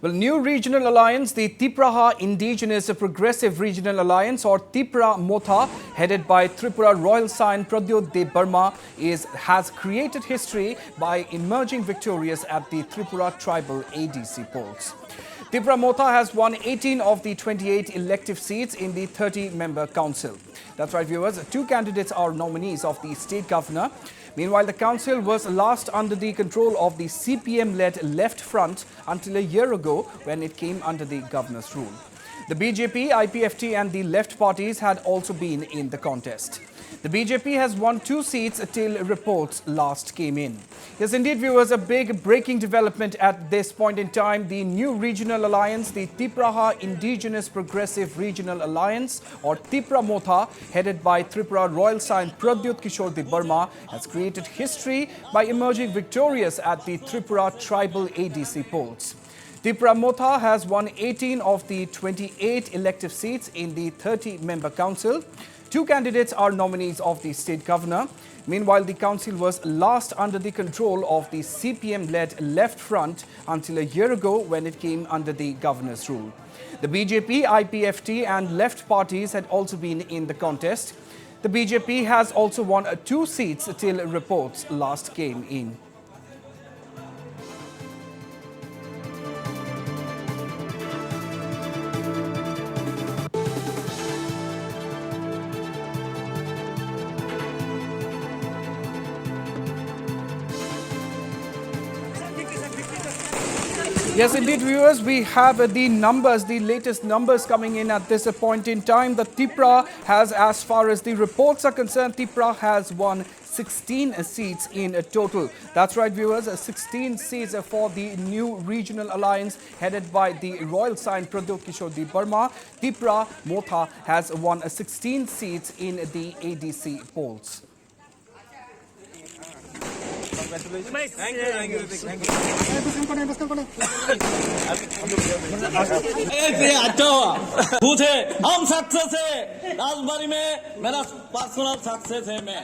Well, new regional alliance, the Tipraha Indigenous Progressive Regional Alliance or Tipra Motha, headed by Tripura Royal Scion Pradyot Debarma, has created history by emerging victorious at the Tripura Tribal ADC polls. Tipra Motha has won 18 of the 28 elective seats in the 30-member council. That's right, viewers. Two candidates are nominees of the state governor. Meanwhile, the council was last under the control of the CPM-led Left Front until a year ago when it came under the governor's rule. The BJP, IPFT and the left parties had also been in the contest. The BJP has won 2 seats till reports last came in. Yes, indeed, viewers, a big breaking development at this point in time. The new regional alliance, the Tipraha Indigenous Progressive Regional Alliance or Tipra Motha, headed by Tripura Royal Scion Pradyot Kishore Debarma, has created history by emerging victorious at the Tripura Tribal ADC polls. Tipra Motha has won 18 of the 28 elective seats in the 30-member council. 2 candidates are nominees of the state governor. Meanwhile, the council was last under the control of the CPM-led Left Front until a year ago when it came under the governor's rule. The BJP, IPFT and left parties had also been in the contest. The BJP has also won 2 seats till reports last came in. Yes, indeed, viewers, we have the numbers, the latest numbers coming in at this point in time. The Tipra has, as far as the reports are concerned, Tipra has won 16 seats in total. That's right, viewers, 16 seats for the new regional alliance headed by the Royal Scion Pradyot Kishore Debarma. Tipra Motha has won 16 seats in the ADC polls. Thank you. हम success है राजबाड़ी में मेरा personal success है मैं